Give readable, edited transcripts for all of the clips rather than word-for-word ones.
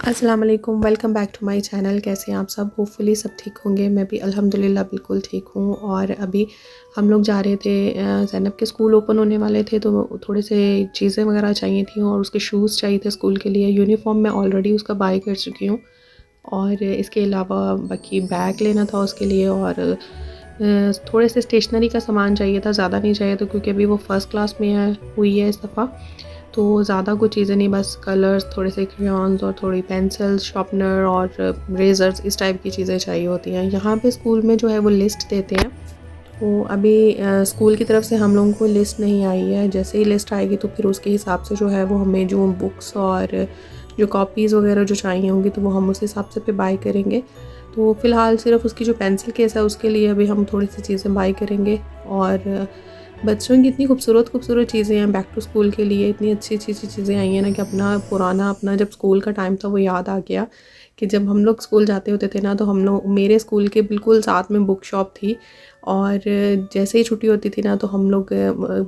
अस्सलाम वालेकुम, welcome back to my channel. कैसे हैं आप सब? होपफुली सब ठीक होंगे। मैं भी अल्हम्दुलिल्लाह बिल्कुल ठीक हूँ। और अभी हम लोग जा रहे थे, ज़ैनब के स्कूल ओपन होने वाले थे तो थोड़े से चीज़ें वगैरह चाहिए थी और उसके शूज़ चाहिए थे स्कूल के लिए। यूनिफ़ॉर्म मैं ऑलरेडी उसका बाय कर चुकी हूँ और इसके अलावा बाकी बैग लेना था उसके लिए और थोड़े से स्टेशनरी का सामान चाहिए था, ज़्यादा नहीं चाहिए था क्योंकि अभी वो फ़र्स्ट क्लास में हुई है इस दफ़ा, तो ज़्यादा कुछ चीज़ें नहीं, बस कलर्स, थोड़े से क्रेयॉन्स और थोड़ी पेंसिल्स, शार्पनर और रेज़र्स, इस टाइप की चीज़ें चाहिए होती हैं। यहाँ पे स्कूल में जो है वो लिस्ट देते हैं, तो अभी स्कूल की तरफ से हम लोगों को लिस्ट नहीं आई है। जैसे ही लिस्ट आएगी तो फिर उसके हिसाब से जो है वो हमें जो बुक्स और जो कॉपीज़ वगैरह जो चाहिए होंगी तो वो हम उस हिसाब से पे बाय करेंगे। तो फ़िलहाल सिर्फ उसकी जो पेंसिल केस है उसके लिए अभी हम थोड़ी सी चीज़ें बाय करेंगे। और बच्चों की इतनी खूबसूरत खूबसूरत चीज़ें हैं बैक टू स्कूल के लिए, इतनी अच्छी अच्छी चीज़ें आई हैं ना कि अपना जब स्कूल का टाइम था वो याद आ गया कि जब हम लोग स्कूल जाते होते थे ना तो हम लोग, मेरे स्कूल के बिल्कुल साथ में बुक शॉप थी और जैसे ही छुट्टी होती थी ना तो हम लोग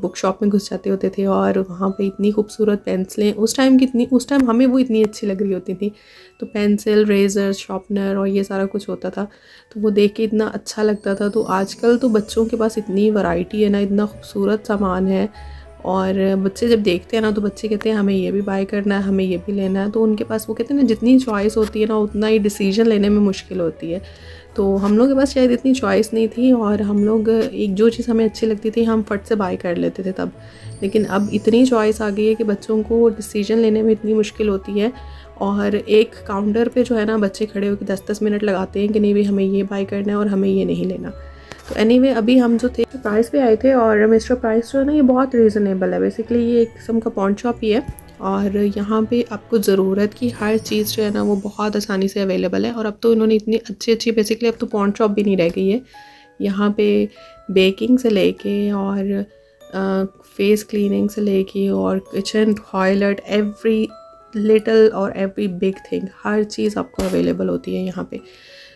बुक शॉप में घुस जाते होते थे और वहाँ पे इतनी खूबसूरत पेंसिलें उस टाइम हमें वो इतनी अच्छी लग रही होती थी। तो पेंसिल, रेज़र, शार्पनर और ये सारा कुछ होता था, तो वो देख के इतना अच्छा लगता था। तो आजकल तो बच्चों के पास इतनी वैरायटी है ना, इतना खूबसूरत सामान है और बच्चे जब देखते हैं ना तो बच्चे कहते हैं हमें ये भी बाय करना है, हमें ये भी लेना है। तो उनके पास, वो कहते हैं ना, जितनी चॉइस होती है ना उतना ही डिसीजन लेने में मुश्किल होती है। तो हम लोग के पास शायद इतनी चॉइस नहीं थी और हम लोग एक जो चीज़ हमें अच्छी लगती थी हम फट से बाय कर लेते थे तब। लेकिन अब इतनी चॉइस आ गई है कि बच्चों को डिसीजन लेने में इतनी मुश्किल होती है और एक काउंटर पे जो है ना बच्चे खड़े होकर 10-10 मिनट लगाते हैं कि नहीं भाई हमें ये बाय करना है और हमें ये नहीं लेना। तो एनीवे अभी हम जो थे प्राइस पे आए थे और मिस्टर प्राइस जो है ना ये बहुत रीज़नेबल है। बेसिकली ये एक किस्म का पॉन शॉप ही है और यहाँ पे आपको ज़रूरत की हर चीज़ जो है ना वो बहुत आसानी से अवेलेबल है। और अब तो इन्होंने इतनी अच्छी अच्छी, बेसिकली अब तो पॉन शॉप भी नहीं रह गई है। यहाँ पे बेकिंग से लेके और फेस क्लीनिंग से लेके और किचन टॉयलेट, एवरी लिटल और एवरी बिग थिंग, हर चीज़ आपको अवेलेबल होती है यहाँ पे।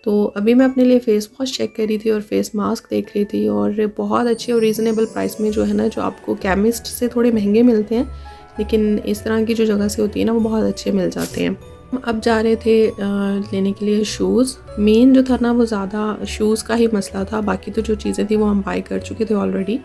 तो अभी मैं अपने लिए फ़ेस वॉश चेक कर रही थी और फेस मास्क देख रही थी और बहुत अच्छे और रीज़नेबल प्राइस में जो है ना, जो आपको केमिस्ट से थोड़े महंगे मिलते हैं लेकिन इस तरह की जो जगह से होती है ना वो बहुत अच्छे मिल जाते हैं। हम अब जा रहे थे लेने के लिए शूज़। मेन जो था ना वो ज़्यादा शूज़ का ही मसला था, बाकी तो जो चीज़ें थी वो हम बाय कर चुके थे ऑलरेडी।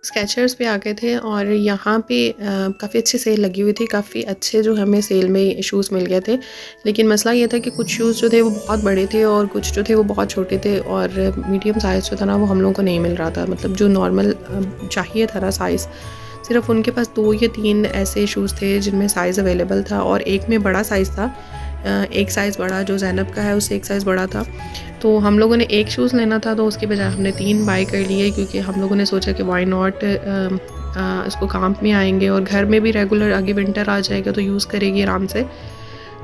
स्केचर्स पे आ गए थे और यहाँ पे काफ़ी अच्छी सेल लगी हुई थी, काफ़ी अच्छे जो हमें सेल में शूज़ मिल गए थे। लेकिन मसला ये था कि कुछ शूज़ जो थे वो बहुत बड़े थे और कुछ जो थे वो बहुत छोटे थे और मीडियम साइज़ जो था ना वो हम लोगों को नहीं मिल रहा था। मतलब जो नॉर्मल चाहिए था ना साइज़, सिर्फ उनके पास 2 या 3 ऐसे शूज़ थे जिनमें साइज़ अवेलेबल था और एक में बड़ा साइज़ था। एक साइज़ बड़ा जो ज़ैनब का है उससे एक साइज़ बड़ा था। तो हम लोगों ने एक शूज़ लेना था तो उसके बजाय हमने 3 बाय कर लिए क्योंकि हम लोगों ने सोचा कि व्हाई नॉट, इसको काम में आएंगे और घर में भी रेगुलर, आगे विंटर आ जाएगा तो यूज़ करेगी आराम से।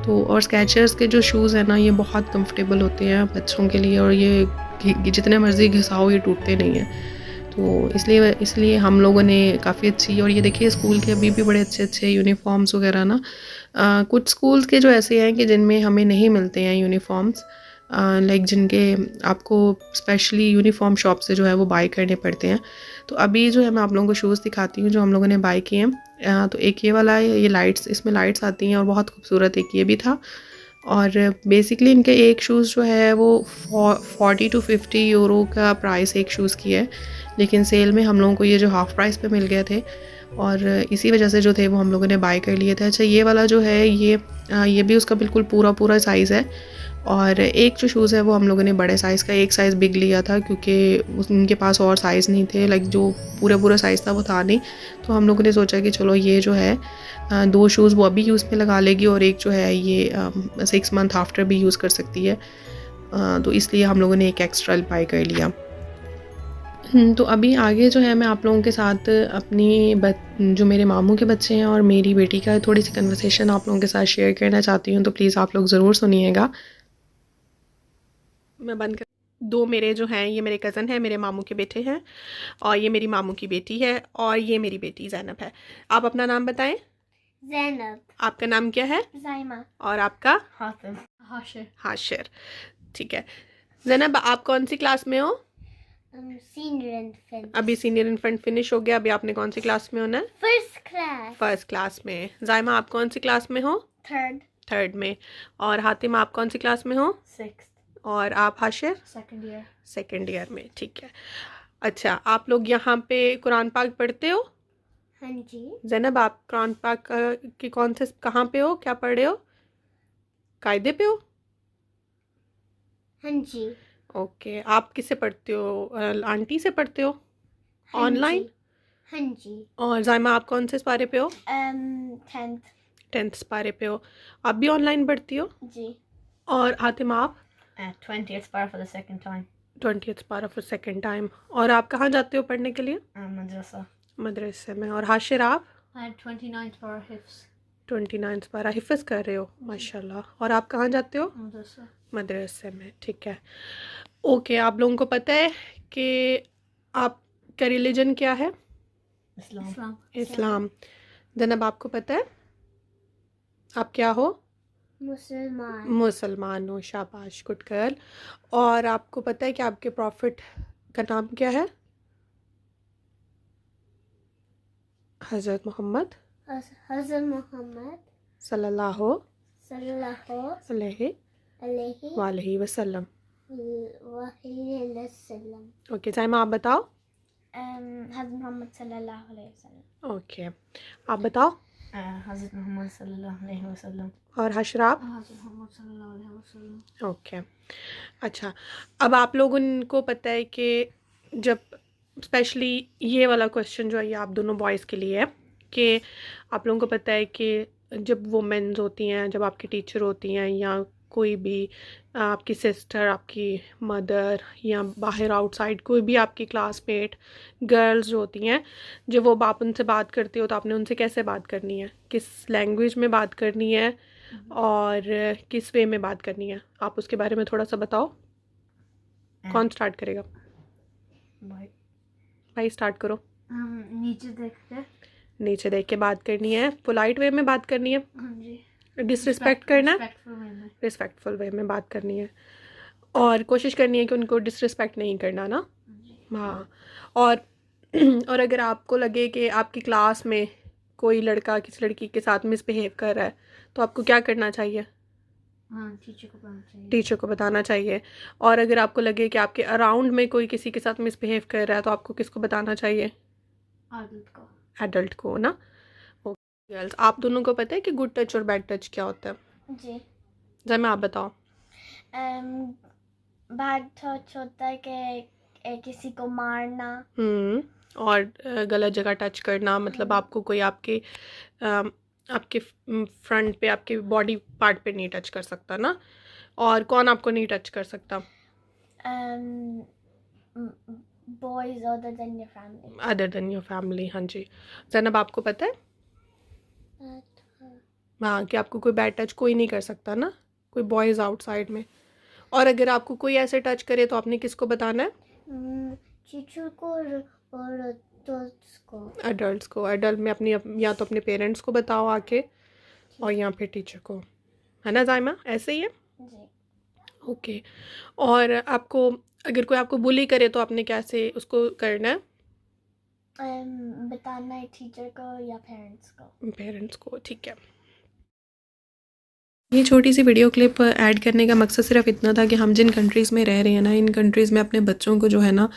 तो और स्केचर्स के जो शूज़ हैं ना ये बहुत कंफर्टेबल होते हैं बच्चों के लिए, और ये जितने मर्ज़ी घिसाओ ये टूटते नहीं हैं। तो इसलिए हम लोगों ने काफ़ी अच्छी, और ये देखिए स्कूल के अभी भी बड़े अच्छे यूनिफॉर्म्स वगैरह ना, कुछ स्कूल्स के जो ऐसे हैं कि जिनमें हमें नहीं मिलते हैं यूनिफॉर्म्स, लाइक जिनके आपको स्पेशली यूनिफॉर्म शॉप से जो है वो बाय करने पड़ते हैं। तो अभी जो है मैं आप लोगों को शूज़ दिखाती हूँ जो हम लोगों ने बाय किए हैं। तो एक ये वाला है, ये लाइट्स, इसमें लाइट्स आती हैं और बहुत खूबसूरत एक ये भी था। और बेसिकली इनके एक शूज़ जो है वो 40 to 50 यूरो का प्राइस एक शूज़ की है, लेकिन सेल में हम लोगों को ये जो हाफ़ प्राइस पे मिल गए थे, और इसी वजह से जो थे वो हम लोगों ने बाय कर लिए थे। अच्छा ये वाला जो है ये भी उसका बिल्कुल पूरा साइज़ है, और एक जो शूज़ है वो हम लोगों ने बड़े साइज़ का एक साइज़ बिग लिया था, क्योंकि उनके पास और साइज़ नहीं थे, लाइक जो पूरा साइज़ था वो था नहीं। तो हम लोगों ने सोचा कि चलो ये जो है 2 शूज़ वो अभी यूज़ में लगा लेगी, और एक जो है ये 6 मंथ आफ्टर भी यूज़ कर सकती है। तो इसलिए हम लोगों ने एक एक्स्ट्रा बाय कर लिया। तो अभी आगे जो है मैं आप लोगों के साथ अपनी जो मेरे मामू के बच्चे हैं और मेरी बेटी का थोड़ी सी कन्वर्सेशन आप लोगों के साथ शेयर करना चाहती हूँ, तो प्लीज़ आप लोग ज़रूर सुनिएगा। मैं बंद कर। दो मेरे जो हैं ये मेरे कज़न हैं, मेरे मामू के बेटे हैं, और ये मेरी मामू की बेटी है, और ये मेरी बेटी ज़ैनब है। आप अपना नाम बताएं। ज़ैनब। आपका नाम क्या है? ज़ाइमा। और आपका? हाशिर। हाशिर। हाशिर। ठीक है। ज़ैनब आप कौन सी क्लास में हो? Senior infant. अभी सीनियर इन्फेंट फिनिश हो गया, अभी आपने कौन सी क्लास में होना है? First class. फर्स्ट क्लास में। ज़ाइमा आप कौन सी क्लास में हो? थर्ड में। और हातिमा आप कौन सी क्लास में हो? 6th। और आप हाशिर? सेकंड ईयर में। ठीक है। अच्छा आप लोग यहाँ पे कुरान पाक पढ़ते हो? हाँ जी। ज़ैनब आप कुरान पाक की कौन से कहाँ पे हो, क्या पढ़ रहे हो, कायदे पे हो? हाँ जी। ओके आप किससे पढ़ते हो, आंटी से पढ़ते हो हाँ ऑनलाइन? जी। हाँ जी। और ज़ाइमा आप कौन से पारे पे हो? 10th। 10th पारे पे हो। आप भी ऑनलाइन पढ़ती हो? जी। और हातिमा आप? 20th पारा for the second time. 20th पारा फॉर सेकंड टाइम। और आप कहाँ जाते हो पढ़ने के लिए? मदरसा। मदरसे में। और हाशिर आप? 29th पारा हिफ्स। 29th पारा हिफ्ज़ कर रहे हो, माशाल्लाह। और आप कहाँ जाते हो? मदरसा। मदरसे में। ठीक है। ओके आप लोगों को पता है कि आपका रिलीजन क्या है? इस्लाम। इस्लाम। जनाब आपको पता है आप क्या हो? मुसलमान। मुसलमान हो, शाबाश, गुड गर्ल। और आपको पता है कि आपके प्रॉफिट का नाम क्या है? हज़रत मोहम्मद सल्लल्लाहु अलैहि वसल्लम। ओके जाइमा आप बताओ। हज़रत मोहम्मद सल्लल्लाहु अलैहि वसल्लम। ओके आप बताओ। हज़रत मोहम्मद सल्लल्लाहु अलैहि वसल्लम। और हशराब? हज़रत मोहम्मद सल्लल्लाहु अलैहि वसल्लम। ओके। अच्छा अब आप लोगों को पता है कि जब स्पेशली ये वाला क्वेश्चन जो है ये आप दोनों बॉयज़ के लिए है कि आप लोगों को पता है कि जब वुमेन्स होती हैं, जब आपकी टीचर होती हैं, या कोई भी आपकी सिस्टर, आपकी मदर, या बाहर आउटसाइड कोई भी आपकी क्लासमेट गर्ल्स जो होती हैं, जब वो आप उनसे बात करते हो तो आपने उनसे कैसे बात करनी है, किस लैंग्वेज में बात करनी है और किस वे में बात करनी है, आप उसके बारे में थोड़ा सा बताओ। कौन स्टार्ट करेगा? भाई स्टार्ट करो। नीचे देख के बात करनी है, पोलाइट वे में बात करनी है, हाँ जी। डिसरिस्पेक्ट करना है, रिस्पेक्टफुल वे में बात करनी है, और कोशिश करनी है कि उनको डिसरिस्पेक्ट नहीं करना ना। हाँ। और और अगर आपको लगे कि आपकी क्लास में कोई लड़का किसी लड़की के साथ मिसबिहेव कर रहा है तो आपको क्या करना चाहिए? टीचर को बताना चाहिए। और अगर आपको लगे कि आपके अराउंड में कोई किसी के साथ मिसबिहेव कर रहा है तो आपको किसको बताना चाहिए? एडल्ट को ना। ओके गर्ल्स आप दोनों को पता है कि गुड टच और बैड टच क्या होता है? जी। जब मैं आप बताओ। बैड टच होता है कि किसी को मारना। और गलत जगह टच करना, मतलब आपको कोई आपके फ्रंट पे, आपके बॉडी पार्ट पे नहीं टच कर सकता ना। और कौन आपको नहीं टच कर सकता? Boys other than your family. हाँ जी। जनाब आपको पता है? हाँ, कि आपको कोई बैड टच कोई नहीं कर सकता ना, कोई बॉयज़ आउटसाइड में। और अगर आपको कोई ऐसे टच करे तो आपने किसको बताना है? टीचर को और एडल्ट्स को। एडल्ट में अपनी या तो अपने पेरेंट्स को बताओ आके, और या फिर टीचर को, है ना ज़ाइमा? ऐसे ही है? जी। ओके। और आपको अगर कोई आपको बुली करे तो आपने कैसे उसको करना है? बताना है टीचर को या पेरेंट्स को। पेरेंट्स को, ठीक है। ये छोटी सी वीडियो क्लिप ऐड करने का मकसद सिर्फ इतना था कि हम जिन कंट्रीज़ में रह रहे हैं ना, इन कंट्रीज़ में अपने बच्चों को जो है ना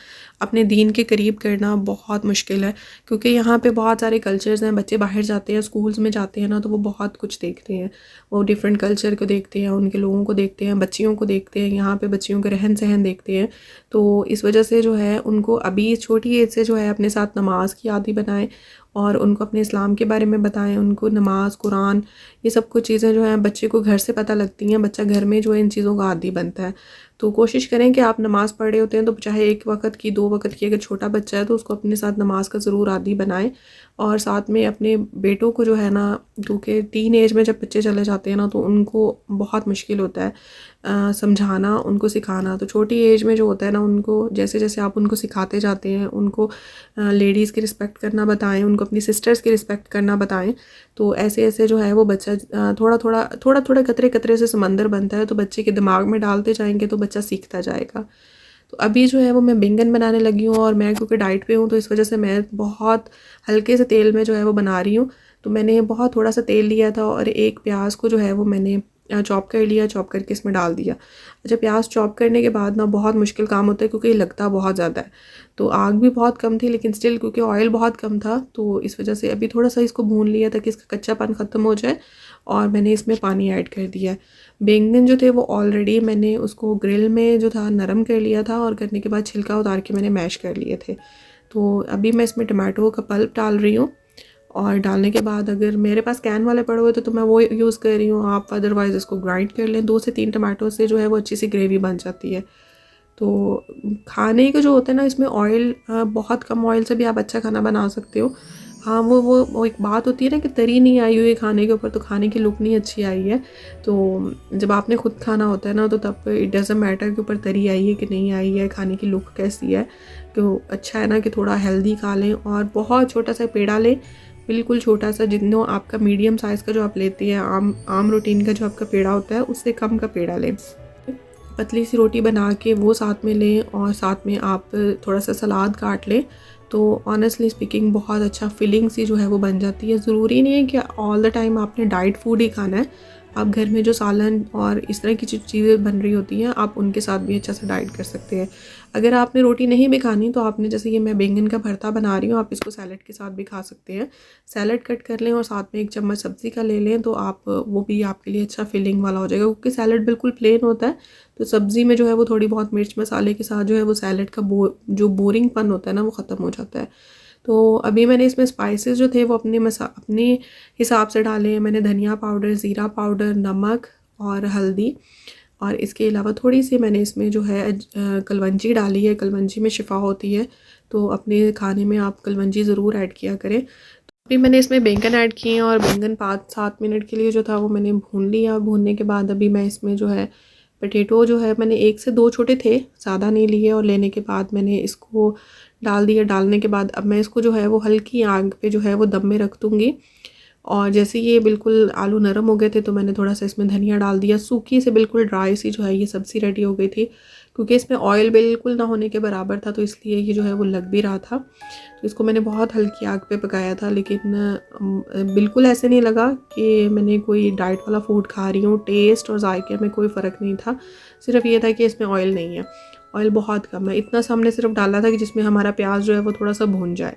अपने दीन के करीब करना बहुत मुश्किल है, क्योंकि यहाँ पे बहुत सारे कल्चर्स हैं। बच्चे बाहर जाते हैं, स्कूल्स में जाते हैं ना, तो वो बहुत कुछ देखते हैं। वो डिफरेंट कल्चर को देखते हैं, उनके लोगों को देखते हैं, बच्चियों को देखते हैं, यहाँ पे बच्चियों का रहन सहन देखते हैं। तो इस वजह से जो है उनको अभी छोटी एज से जो है अपने साथ नमाज की आदत बनाएं, और उनको अपने इस्लाम के बारे में बताएं। उनको नमाज, कुरान, ये सब कुछ चीज़ें जो हैं बच्चे को घर से पता लगती हैं। बच्चा घर में जो है इन चीज़ों का आदी बनता है। तो कोशिश करें कि आप नमाज़ पढ़ रहे होते हैं तो चाहे 1 वक़्त की, 2 वक़्त की, अगर छोटा बच्चा है तो उसको अपने साथ नमाज का ज़रूर आदी बनाएं। और साथ में अपने बेटों को जो है ना, क्योंकि टीन एज में जब बच्चे चले जाते हैं ना तो उनको बहुत मुश्किल होता है समझाना, उनको सिखाना। तो छोटी एज में जो होता है ना, उनको जैसे जैसे आप उनको सिखाते जाते हैं, उनको लेडीज़ की रिस्पेक्ट करना बताएं, उनको अपनी सिस्टर्स की रिस्पेक्ट करना बताएं। तो ऐसे ऐसे जो है वो बच्चा थोड़ा थोड़ा कतरे कतरे से समंदर बनता है। तो बच्चे के दिमाग में डालते जाएंगे तो बच्चा सीखता जाएगा। तो अभी जो है वो मैं बैंगन बनाने लगी हूँ, और मैं क्योंकि डाइट पे हूँ तो इस वजह से मैं बहुत हल्के से तेल में जो है वो बना रही हूँ। तो मैंने बहुत थोड़ा सा तेल लिया था, और एक प्याज को जो है वो मैंने चॉप कर लिया, चॉप करके इसमें डाल दिया। अच्छा, प्याज चॉप करने के बाद ना बहुत मुश्किल काम होता है, क्योंकि ये लगता बहुत ज़्यादा है। तो आग भी बहुत कम थी, लेकिन स्टिल क्योंकि ऑयल बहुत कम था तो इस वजह से अभी थोड़ा सा इसको भून लिया ताकि इसका कच्चापन ख़त्म हो जाए। और मैंने इसमें पानी ऐड कर दिया है। बैंगन जो थे वो ऑलरेडी मैंने उसको ग्रिल में जो था नरम कर लिया था, और करने के बाद छिलका उतार के मैंने मैश कर लिए थे। तो अभी मैं इसमें टमाटो का पल्प डाल रही हूँ, और डालने के बाद अगर मेरे पास कैन वाले पड़े हुए तो मैं वो यूज़ कर रही हूँ। आप अदरवाइज़ इसको ग्राइंड कर लें। 2 से 3 टमाटो से जो है वो अच्छी सी ग्रेवी बन जाती है। तो खाने का जो होता है ना, इसमें ऑयल बहुत कम ऑयल से भी आप अच्छा खाना बना सकते हो। हाँ, वो एक बात होती है ना कि तरी नहीं आई हुई है खाने के ऊपर, तो खाने की लुक नहीं अच्छी आई है। तो जब आपने खुद खाना होता है ना, तो तब इट डज़न्ट मैटर कि ऊपर तरी आई है कि नहीं आई है, खाने की लुक कैसी है। तो अच्छा है ना कि थोड़ा हेल्दी खा लें, और बहुत छोटा सा पेड़ा लें, बिल्कुल छोटा सा, जितना आपका मीडियम साइज़ का जो आप लेते हैं, आम रूटीन का जो आपका पेड़ा होता है उससे कम का पेड़ा लें। पतली सी रोटी बना के वो साथ में लें, और साथ में आप थोड़ा सा सलाद काट लें। तो ऑनेस्टली स्पीकिंग बहुत अच्छा फिलिंग सी जो है वो बन जाती है। ज़रूरी नहीं है कि ऑल द टाइम आपने डाइट फूड ही खाना है। आप घर में जो सालन और इस तरह की चीज़ें बन रही होती हैं, आप उनके साथ भी अच्छा से डाइट कर सकते हैं। अगर आपने रोटी नहीं भी खानी तो आपने, जैसे ये मैं बैंगन का भरता बना रही हूँ, आप इसको सैलड के साथ भी खा सकते हैं। सैलड कट कर लें और साथ में 1 चम्मच सब्ज़ी का ले लें, तो आप वो भी आपके लिए अच्छा फिलिंग वाला हो जाएगा, क्योंकि सैलड बिल्कुल प्लेन होता है। तो सब्ज़ी में जो है वो थोड़ी बहुत मिर्च मसाले के साथ जो है वो सैलड का जो बोरिंगपन होता है ना, वो ख़त्म हो जाता है। तो अभी मैंने इसमें स्पाइसेस जो थे वो अपने हिसाब से डाले हैं। मैंने धनिया पाउडर, ज़ीरा पाउडर, नमक और हल्दी, और इसके अलावा थोड़ी सी मैंने इसमें जो है कलवंजी डाली है। कलवंजी में शिफा होती है, तो अपने खाने में आप कलवंजी ज़रूर ऐड किया करें। तो अभी मैंने इसमें बैंगन ऐड किए हैं, और बैंगन 5-7 मिनट के लिए जो था वो मैंने भून लिया। भूनने के बाद अभी मैं इसमें जो है पोटैटो जो है, मैंने 1 से 2 छोटे थे, ज़्यादा नहीं लिए, और लेने के बाद मैंने इसको डाल दिया। डालने के बाद अब मैं इसको जो है वो हल्की आग पे जो है वो दम में रख दूँगी। और जैसे ये बिल्कुल आलू नरम हो गए थे तो मैंने थोड़ा सा इसमें धनिया डाल दिया। सूखी से बिल्कुल ड्राई सी जो है ये सब्ज़ी रेडी हो गई थी, क्योंकि इसमें ऑयल बिल्कुल ना होने के बराबर था, तो इसलिए ये जो है वो लग भी रहा था। तो इसको मैंने बहुत हल्की आग पे पकाया था, लेकिन बिल्कुल ऐसे नहीं लगा कि मैंने कोई डाइट वाला फूड खा रही हूँ। टेस्ट और जायके में कोई फ़र्क नहीं था, सिर्फ ये था कि इसमें ऑयल नहीं है, ऑयल बहुत कम है। इतना सा हमने सिर्फ डाला था कि जिसमें हमारा प्याज जो है वो थोड़ा सा भून जाए।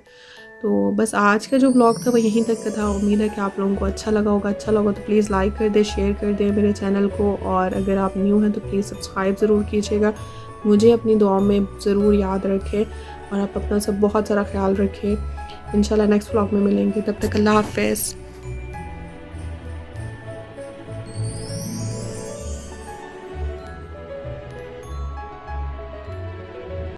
तो बस आज का जो ब्लॉग था वो यहीं तक का था। उम्मीद है कि आप लोगों को अच्छा लगा होगा। अच्छा लगा तो प्लीज़ लाइक कर दें, शेयर कर दें मेरे चैनल को, और अगर आप न्यू हैं तो प्लीज़ सब्सक्राइब ज़रूर कीजिएगा। मुझे अपनी दुआ में ज़रूर याद रखें, और आप अपना सब बहुत सारा ख्याल रखें। इंशाल्लाह नेक्स्ट ब्लॉग में मिलेंगे, तब तक अल्लाह हाफ़िज़।